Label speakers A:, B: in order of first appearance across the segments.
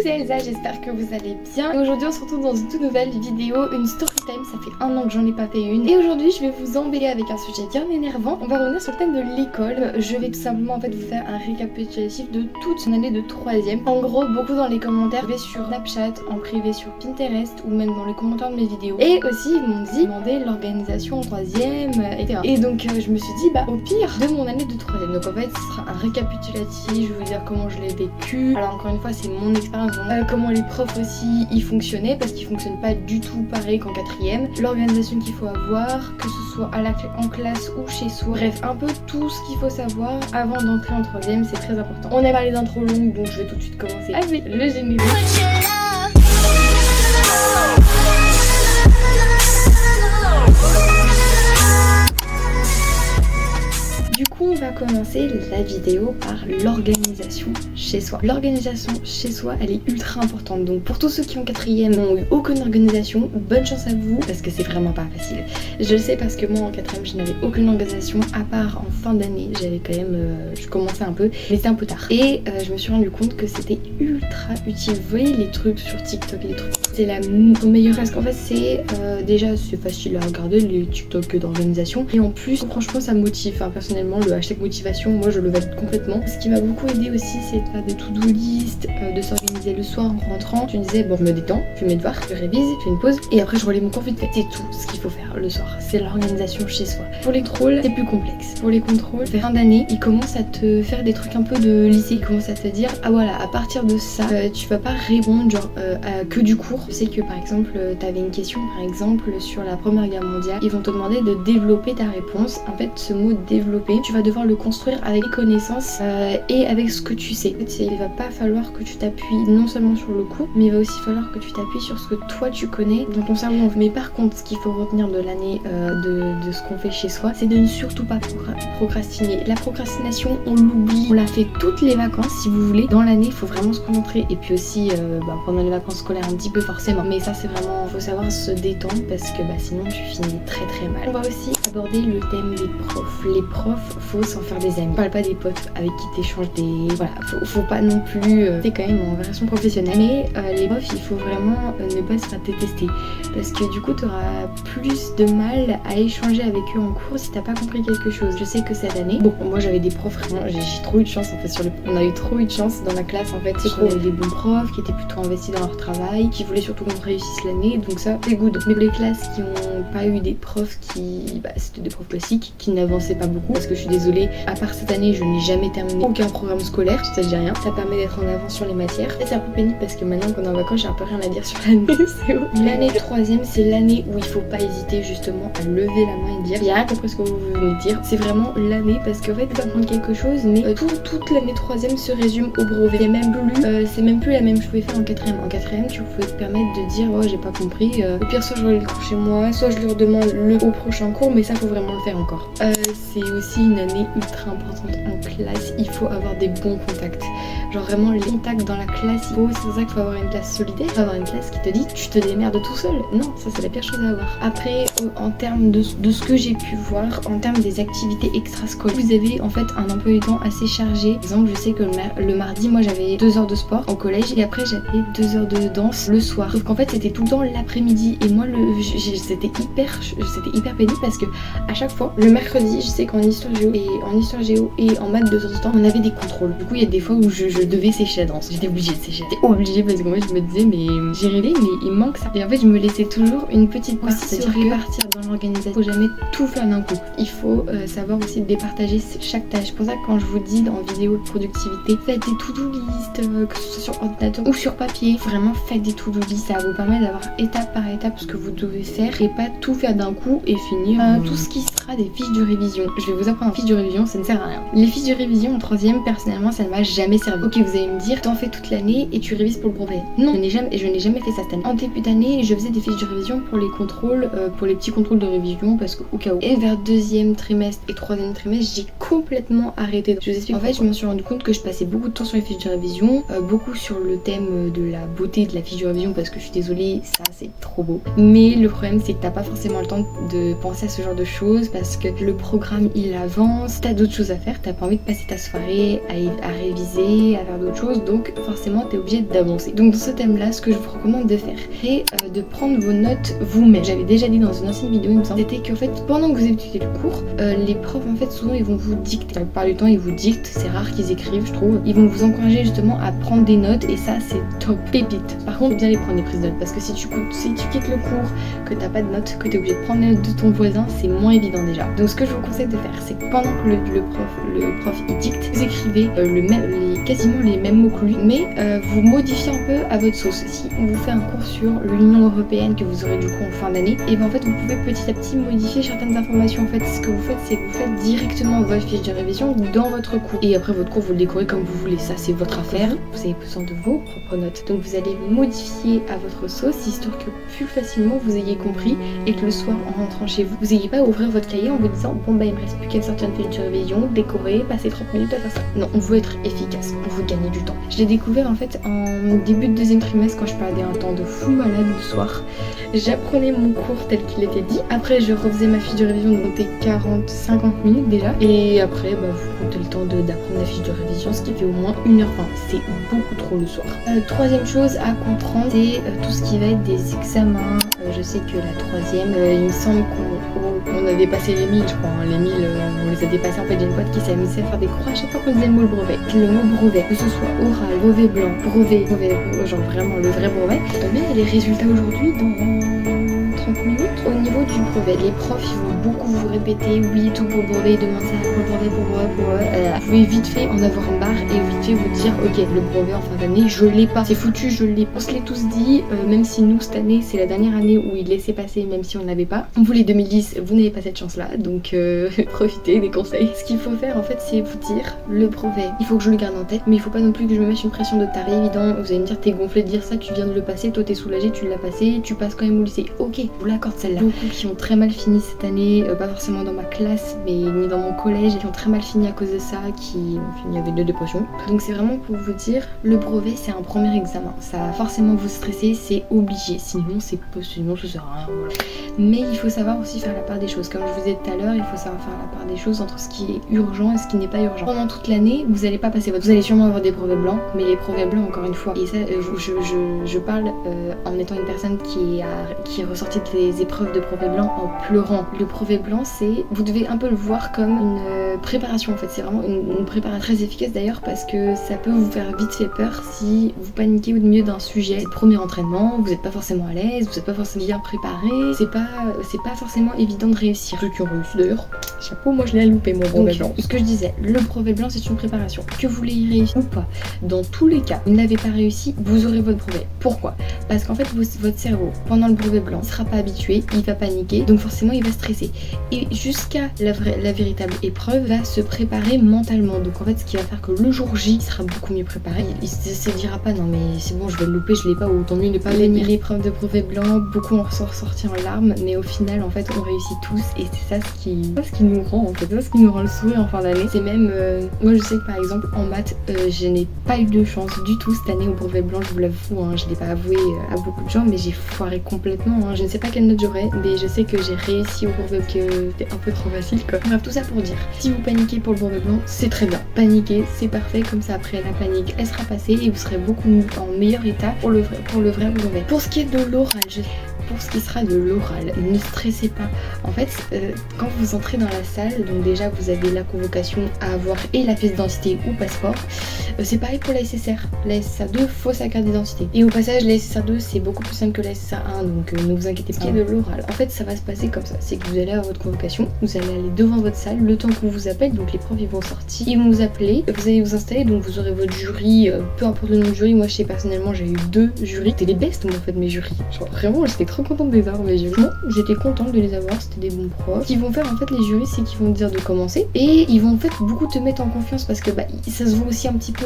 A: c'est Elsa, j'espère que vous allez bien. Et aujourd'hui on se retrouve dans une toute nouvelle vidéo, une story time, ça fait 1 an que j'en ai pas fait une. Et aujourd'hui je vais vous embêter avec un sujet bien énervant. On va revenir sur le thème de l'école. Je vais tout simplement en fait vous faire un récapitulatif de toute son année de 3ème. En gros, beaucoup dans les commentaires, je vais sur Snapchat, en privé sur Pinterest ou même dans les commentaires de mes vidéos. Et aussi ils m'ont dit demander l'organisation en 3ème, etc. Et donc je me suis dit au pire de mon année de 3ème. Donc en fait ce sera un récapitulatif, je vais vous dire comment je l'ai vécu. Alors encore une fois c'est mon expérience, comment les profs aussi y fonctionnaient, parce qu'ils fonctionnent pas du tout pareil qu'en 4ème. L'organisation qu'il faut avoir, que ce soit en classe ou chez soi. Bref, un peu tout ce qu'il faut savoir avant d'entrer en 3ème, c'est très important. On a parlé d'intro longue, donc je vais tout de suite commencer avec le générique. On va commencer la vidéo par l'organisation chez soi. L'organisation chez soi, elle est ultra importante. Donc pour tous ceux qui en 4ème n'ont eu aucune organisation, bonne chance à vous parce que c'est vraiment pas facile. Je le sais parce que moi en 4ème je n'avais aucune organisation à part en fin d'année. J'avais quand même, je commençais un peu, mais c'était un peu tard. Et je me suis rendu compte que c'était ultra utile. Vous voyez les trucs sur TikTok, les trucs, c'est la meilleure parce qu'en fait c'est déjà c'est facile à regarder les TikTok d'organisation et en plus franchement ça motive. Enfin, personnellement le hashtag motivation, moi je le valide complètement. Ce qui m'a beaucoup aidé aussi, c'est de faire des to-do list, de s'organiser le soir en rentrant. Tu disais bon, je me détends, je fais mes devoirs, je révise, je fais une pause et après je relis mon cours vite fait. C'est tout ce qu'il faut faire le soir. C'est l'organisation chez soi. Pour les contrôles, c'est plus complexe. Pour les contrôles, vers fin d'année, ils commencent à te faire des trucs un peu de lycée. Ils commencent à te dire ah voilà, à partir de ça, tu vas pas répondre genre que du cours. Je sais que par exemple, t'avais une question par exemple sur la Première Guerre mondiale. Ils vont te demander de développer ta réponse. En fait, ce mot développer, tu vas devoir le construire avec les connaissances et avec ce que tu sais. En fait, il va pas falloir que tu t'appuies non seulement sur le cours, mais il va aussi falloir que tu t'appuies sur ce que toi tu connais dans ton cerveau. Mais par contre, ce qu'il faut retenir de l'année de ce qu'on fait chez soi, c'est de ne surtout pas procrastiner. La procrastination, on l'oublie. On la fait toutes les vacances si vous voulez. Dans l'année, il faut vraiment se concentrer. Et puis aussi pendant les vacances scolaires un petit peu forcément. Mais ça c'est vraiment, faut savoir se détendre parce que sinon tu finis très très mal. On va aussi aborder le thème des profs. Les profs, faut s'en faire des amis. Je parle pas des potes avec qui t'échanges des... Voilà, faut pas non plus... c'est quand même en version professionnelle. Mais les profs, il faut vraiment ne pas se faire détester. Parce que du coup, t'auras plus de mal à échanger avec eux en cours si t'as pas compris quelque chose. Je sais que cette année... Bon, moi j'avais des profs vraiment... J'ai trop eu de chance en fait. On a eu trop eu de chance dans la classe en fait. C'est qu'on avait des bons profs qui étaient plutôt investis dans leur travail, qui voulaient surtout qu'on réussisse l'année. Donc ça, c'est good. Mais pour les classes qui ont pas eu des profs qui... c'était des profs classiques, qui n'avançaient pas beaucoup. Parce que je suis désolée, à part cette année, je n'ai jamais terminé aucun programme scolaire, ça dit rien. Ça permet d'être en avance sur les matières. Et c'est un peu pénible parce que maintenant qu'on est en vacances, j'ai un peu rien à dire sur l'année. L'année de 3ème, c'est l'année où il faut pas hésiter justement à lever la main et dire j'ai rien compris ce que vous venez de dire. C'est vraiment l'année parce qu'en fait, tu vas apprendre quelque chose, mais toute l'année 3ème se résume au brevet. C'est même plus la même chose que je pouvais faire en 4ème. En 4ème, tu pouvais te permettre de dire oh j'ai pas compris. Au pire, soit je relis le cours chez moi, soit je lui redemande au prochain cours, mais ça faut vraiment le faire encore. C'est aussi une année ultra importante en classe, il faut avoir des bons contacts. Genre vraiment les contacts dans la classe, c'est pour ça qu'il faut avoir une classe solidaire, avoir une classe qui te dit tu te démerdes tout seul. Non, ça c'est la pire chose à avoir. Après, en termes de ce que j'ai pu voir, en termes des activités extrascolaires, vous avez en fait un emploi du temps assez chargé. Par exemple, je sais que le mardi, moi j'avais 2 heures de sport au collège et après j'avais 2 heures de danse le soir. Sauf qu'en fait c'était tout le temps l'après-midi et moi c'était hyper pénible parce que à chaque fois, le mercredi, je sais qu'en histoire géo et en maths de temps en temps, on avait des contrôles. Du coup, il y a des fois où je devais sécher la danse. J'étais obligée de sécher. J'étais obligée parce que moi je me disais mais j'ai rêvé mais il manque ça. Et en fait, je me laissais toujours une petite part, c'est-à-dire répartir dans l'organisation. Faut jamais tout faire d'un coup. Il faut savoir aussi départager chaque tâche. C'est pour ça que quand je vous dis en vidéo de productivité, faites des to-do list, que ce soit sur ordinateur ou sur papier. Vraiment faites des to-do list. Ça vous permet d'avoir étape par étape ce que vous devez faire et pas tout faire d'un coup et finir tout ce qui sera des fiches de révision. Je vais vous apprendre une fiche de révision, ça ne sert à rien. Les fiches de révision en 3ème, personnellement, ça ne m'a jamais servi. Ok, vous allez me dire, t'en fais toute l'année et tu révises pour le brevet. Non, je n'ai jamais fait ça cette année. En début d'année, je faisais des fiches de révision pour les contrôles, pour les petits contrôles de révision parce qu'au cas où. Et vers 2ème trimestre et 3ème trimestre, j'ai complètement arrêté. Je vous explique. En fait, je me suis rendu compte que je passais beaucoup de temps sur les fiches de révision, beaucoup sur le thème de la beauté de la fiche de révision parce que je suis désolée, ça c'est trop beau. Mais le problème, c'est que t'as pas forcément le temps de penser à ce genre de choses parce que le problème programme il avance, t'as d'autres choses à faire, t'as pas envie de passer ta soirée à réviser, à faire d'autres choses, donc forcément t'es obligé d'avancer. Donc dans ce thème là, ce que je vous recommande de faire, c'est de prendre vos notes vous-même. J'avais déjà dit dans une ancienne vidéo, il me semble, c'était qu'en fait pendant que vous étudiez le cours, les profs en fait souvent ils vont vous dicter. La plupart du temps ils vous dictent, c'est rare qu'ils écrivent je trouve. Ils vont vous encourager justement à prendre des notes et ça c'est top, pépite. Par contre bien les prendre les prises de notes parce que si tu quittes le cours, que t'as pas de notes, que t'es obligé de prendre les notes de ton voisin, c'est moins évident déjà. Donc ce que je vous conseille de faire, c'est que pendant que le prof il dicte, vous écrivez quasiment les mêmes mots que lui, mais vous modifiez un peu à votre sauce. Si on vous fait un cours sur l'Union Européenne que vous aurez du coup en fin d'année, et bien en fait vous pouvez petit à petit modifier certaines informations. En fait ce que vous faites, c'est que vous faites directement votre fiche de révision dans votre cours. Et après votre cours vous le décorez comme vous voulez, ça c'est votre affaire. Vous avez besoin de vos propres notes. Donc vous allez modifier à votre sauce, histoire que plus facilement vous ayez compris et que le soir en rentrant chez vous, vous n'ayez pas à ouvrir votre cahier en vous disant bon bah il me reste plus qu'à sortir une fiche de révision, décorer, passer 30 minutes à faire ça. Non, on veut être efficace, on veut gagner du temps. Je l'ai découvert en fait en début de deuxième trimestre quand je perdais un temps de fou malade le soir. J'apprenais mon cours tel qu'il était dit. Après je refaisais ma fiche de révision, donc c'était 40-50 minutes déjà. Et après bah, vous comptez le temps d'apprendre la fiche de révision, ce qui fait au moins 1h20. C'est beaucoup trop le soir. Troisième chose à comprendre, c'est tout ce qui va être des examens. Je sais que la troisième, il me semble qu'on a dépassé les 1000 je crois. Hein. Les 1000, on les a dépassés. En fait, j'ai une pote qui s'est amusée à faire des croix à chaque fois qu'on disait le mot brevet. Le mot brevet, que ce soit oral, brevet blanc, brevet, genre vraiment le vrai brevet. Tombé, il y a les résultats aujourd'hui dans 30 minutes. Au niveau du brevet, les profs ils vont beaucoup vous répéter oui tout pour le brevet, demande ça pour le brevet, pour brevet. Vous pouvez vite fait en avoir marre et vite fait vous dire ok le brevet en fin d'année je l'ai pas, c'est foutu, je l'ai pas. On se l'est tous dit, même si nous cette année c'est la dernière année où il laissait passer même si on l'avait pas. Vous les 2010 vous n'avez pas cette chance là, donc profitez des conseils. Ce qu'il faut faire en fait c'est vous dire le brevet il faut que je le garde en tête, mais il faut pas non plus que je me mette une pression de taré. Évident, vous allez me dire t'es gonflé de dire ça, tu viens de le passer, toi t'es soulagé, tu l'as passé, tu passes quand même au lycée. Ok, je vous l'accorde celle-là. Beaucoup qui ont très mal fini cette année, pas forcément dans ma classe mais ni dans mon collège, qui ont très mal fini à cause de ça, qui ont fini avec de dépression. Donc c'est vraiment pour vous dire le brevet c'est un premier examen, ça va forcément vous stresser, c'est obligé, sinon ça sert à rien. Voilà. Mais il faut savoir aussi faire la part des choses. Comme je vous ai dit tout à l'heure, il faut savoir faire la part des choses entre ce qui est urgent et ce qui n'est pas urgent. Pendant toute l'année, vous n'allez pas passer vous allez sûrement avoir des brevets blancs, mais les brevets blancs encore une fois, et ça je parle en étant une personne qui est ressortie des épreuves de brevet blanc en pleurant. Le brevet blanc c'est, vous devez un peu le voir comme une préparation en fait, c'est vraiment une préparation très efficace d'ailleurs parce que ça peut vous faire vite fait peur si vous paniquez au milieu d'un sujet. C'est le premier entraînement, vous n'êtes pas forcément à l'aise, vous n'êtes pas forcément bien préparé, c'est pas forcément évident de réussir. Ceux qui ont réussi d'ailleurs, chapeau, moi je l'ai loupé mon brevet blanc. Ce que je disais, le brevet blanc c'est une préparation. Que vous l'ayez réussi ou pas, dans tous les cas, vous n'avez pas réussi, vous aurez votre brevet. Pourquoi? Parce qu'en fait votre cerveau, pendant le brevet blanc, il sera pas habitué, il va paniquer, donc forcément il va stresser. Et jusqu'à la véritable épreuve va se préparer mentalement. Donc en fait ce qui va faire que le jour J il sera beaucoup mieux préparé. Il se dira pas non mais c'est bon je vais le louper, je l'ai pas, ou tant mieux il n'est pas gagné. L'épreuve de brevet blanc, beaucoup en sont ressortis en larmes, mais au final en fait on réussit tous et c'est ça ce qui nous rend en fait, c'est ça ce qui nous rend le sourire en fin d'année. C'est même, moi je sais que par exemple en maths je n'ai pas eu de chance du tout cette année au brevet blanc, je vous l'avoue, hein, je l'ai pas avoué à beaucoup de gens mais j'ai foiré complètement, hein. Je ne sais pas quelle note j'aurais, mais je sais que j'ai réussi au brevet, que c'était un peu trop facile quoi. Bref, tout ça pour dire, si vous paniquez pour le brevet blanc, c'est très bien. Paniquer, c'est parfait, comme ça après la panique, elle sera passée et vous serez beaucoup en meilleur état pour le vrai brevet. Pour ce qui est de l'oral, pour ce qui sera de l'oral, ne stressez pas. En fait, quand vous entrez dans la salle, donc déjà vous avez la convocation à avoir et la pièce d'identité ou passeport. C'est pareil pour la SSR. La SSR2, faut sa carte d'identité. Et au passage, la SSR2, c'est beaucoup plus simple que la SSR1, donc ne vous inquiétez pas. De l'oral, en fait, ça va se passer comme ça. C'est que vous allez avoir votre convocation, vous allez aller devant votre salle, le temps qu'on vous appelle, donc les profs ils vont sortir, ils vont vous appeler, vous allez vous installer, donc vous aurez votre jury, peu importe le nom de jury. Moi, je sais personnellement, j'ai eu 2 jurys. C'était les best, moi, en fait, mes jurys. Genre, vraiment, j'étais trop contente de les avoir, mes jurys. Bon, j'étais contente de les avoir, c'était des bons profs. Ce qu'ils vont faire, en fait, les jurys, c'est qu'ils vont te dire de commencer et ils vont, en fait, beaucoup te mettre en confiance parce que, bah, ça se voit aussi un petit peu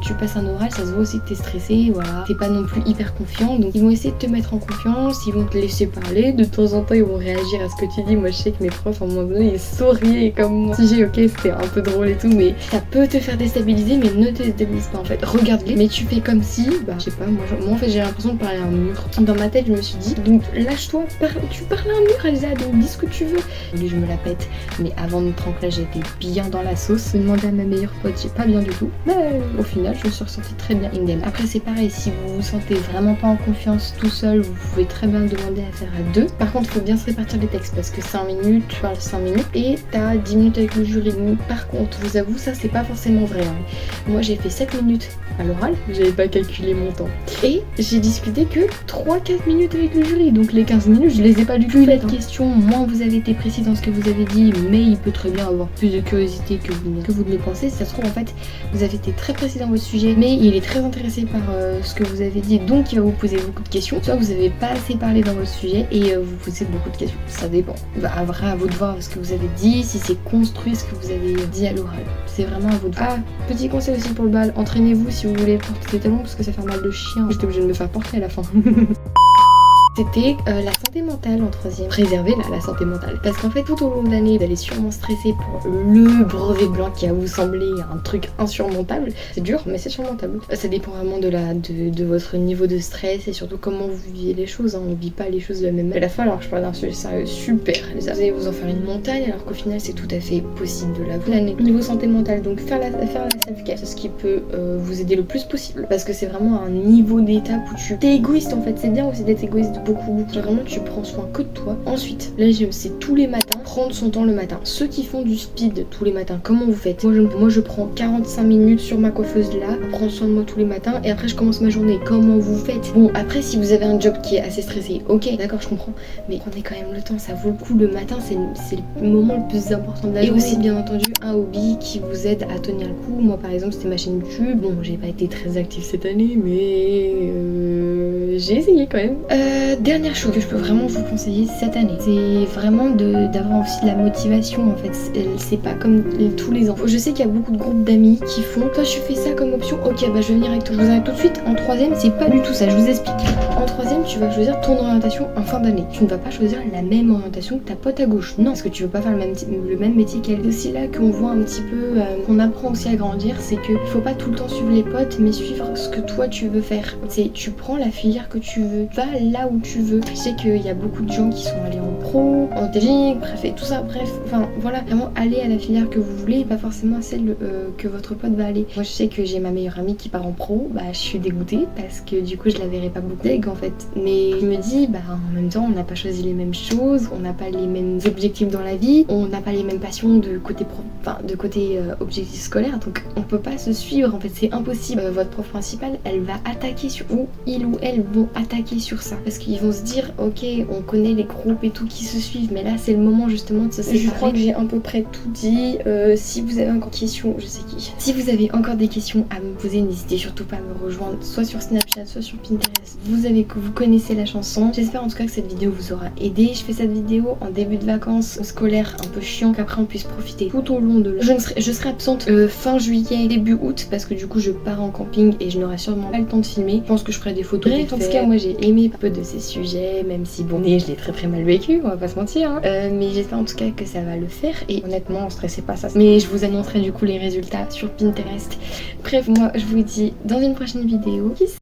A: tu passes un oral, ça se voit aussi que t'es stressé, voilà, t'es pas non plus hyper confiant, donc ils vont essayer de te mettre en confiance, ils vont te laisser parler, de temps en temps ils vont réagir à ce que tu dis. Moi je sais que mes profs à un moment donné ils souriaient comme moi. Si j'ai ok c'était un peu drôle et tout, mais ça peut te faire déstabiliser, mais ne te déstabilise pas en fait, regarde-les, mais tu fais comme si, bah je sais pas, moi en fait j'ai l'impression de parler à un mur. Dans ma tête je me suis dit, donc lâche-toi, tu parles à un mur Elsa, donc dis ce que tu veux. Et je me la pète, mais avant notre enclage j'étais bien dans la sauce. Je demandais à ma meilleure pote, j'ai pas bien du tout, mais au final je me suis ressentie très bien indemne. Après c'est pareil, si vous vous sentez vraiment pas en confiance tout seul, vous pouvez très bien demander à faire à deux. Par contre il faut bien se répartir les textes parce que 5 minutes, tu parles 5 minutes et t'as 10 minutes avec le jury. Par contre je vous avoue ça c'est pas forcément vrai, hein. Moi j'ai fait 7 minutes à l'oral, j'avais pas calculé mon temps, et j'ai discuté que 3-4 minutes avec le jury, donc les 15 minutes je les ai pas du tout faites. Question, moins vous avez été précis dans ce que vous avez dit, mais il peut très bien avoir plus de curiosité que vous ne le pensez. Si ça se trouve en fait vous avez été très précis dans votre sujet, mais il est très intéressé par ce que vous avez dit, donc il va vous poser beaucoup de questions. Soit vous avez pas assez parlé dans votre sujet et vous posez beaucoup de questions, ça dépend. Après à vous de voir ce que vous avez dit, si c'est construit ce que vous avez dit à l'oral, c'est vraiment à vous de voir. Ah, petit conseil aussi pour le bal, entraînez-vous si vous voulez porter des talons parce que ça fait mal de chien. J'étais obligée de me faire porter à la fin. C'était la santé mentale en troisième. Préserver la santé mentale. Parce qu'en fait, tout au long de l'année, vous allez sûrement stresser pour le brevet blanc qui va vous sembler un truc insurmontable. C'est dur, mais c'est surmontable. Ça dépend vraiment de votre niveau de stress et surtout comment vous vivez les choses. Hein. On ne vit pas les choses de la même manière. À la fois, alors je parle d'un sujet sérieux super. Vous allez vous en faire une montagne alors qu'au final, c'est tout à fait possible de la l'année. Niveau santé mentale, donc faire la self-care, c'est ce qui peut vous aider le plus possible. Parce que c'est vraiment un niveau d'étape où tu es égoïste en fait. C'est bien aussi d'être égoïste beaucoup. Vraiment tu prends soin que de toi. Ensuite, là c'est tous les matins, prendre son temps le matin. Ceux qui font du speed tous les matins, comment vous faites? Moi je prends 45 minutes sur ma coiffeuse là, prendre soin de moi tous les matins et après je commence ma journée. Comment vous faites? Bon après si vous avez un job qui est assez stressé, ok d'accord je comprends, mais prenez quand même le temps, ça vaut le coup. Le matin c'est le moment le plus important de la journée. Et aussi bien entendu un hobby qui vous aide à tenir le coup. Moi par exemple c'était ma chaîne YouTube. Bon j'ai pas été très active cette année mais j'ai essayé quand même. Dernière chose que je peux vraiment vous conseiller cette année, c'est vraiment d'avoir aussi de la motivation en fait. C'est pas comme tous les ans. Je sais qu'il y a beaucoup de groupes d'amis qui font toi je fais ça comme option, ok bah je vais venir avec toi. Je vous arrête tout de suite. En troisième c'est pas du tout ça, je vous explique. En troisième tu vas choisir ton orientation en fin d'année. Tu ne vas pas choisir la même orientation que ta pote à gauche. Non, parce que tu veux pas faire le même métier qu'elle. C'est aussi là qu'on voit un petit peu, qu'on apprend aussi à grandir, c'est que faut pas tout le temps suivre les potes mais suivre ce que toi tu veux faire. C'est tu prends la filière que tu veux, va là où tu veux. Je sais qu'il y a beaucoup de gens qui sont allés en pro, en technique, bref, et tout ça, bref, enfin voilà, vraiment aller à la filière que vous voulez et pas forcément à celle que votre pote va aller. Moi je sais que j'ai ma meilleure amie qui part en pro, bah je suis dégoûtée parce que du coup je la verrai pas beaucoup en fait. Mais je me dis, bah en même temps on n'a pas choisi les mêmes choses, on n'a pas les mêmes objectifs dans la vie, on n'a pas les mêmes passions de côté objectif scolaire, donc on peut pas se suivre en fait, c'est impossible. Votre prof principale elle va attaquer sur vous, il ou elle vont attaquer sur ça parce qu'ils vont se dire ok on connaît les groupes et tout qui se suivent mais là c'est le moment justement de se séparer. Je crois que j'ai à peu près tout dit. Si vous avez encore des questions, je sais qui. Si vous avez encore des questions à me poser, n'hésitez surtout pas à me rejoindre soit sur Snapchat soit sur Pinterest. Vous connaissez la chanson. J'espère en tout cas que cette vidéo vous aura aidé. Je fais cette vidéo en début de vacances scolaires un peu chiant qu'après on puisse profiter tout au long de je serai absente fin juillet début août parce que du coup je pars en camping et je n'aurai sûrement pas le temps de filmer. Je pense que je ferai des photos. Bref, en tout cas moi j'ai aimé un peu de ces sujets, même si bon je l'ai très mal vécu, on va pas se mentir hein. Mais j'espère en tout cas que ça va le faire et honnêtement stressez pas ça. Mais je vous annoncerai du coup les résultats sur Pinterest. Bref, moi je vous dis dans une prochaine vidéo. Peace.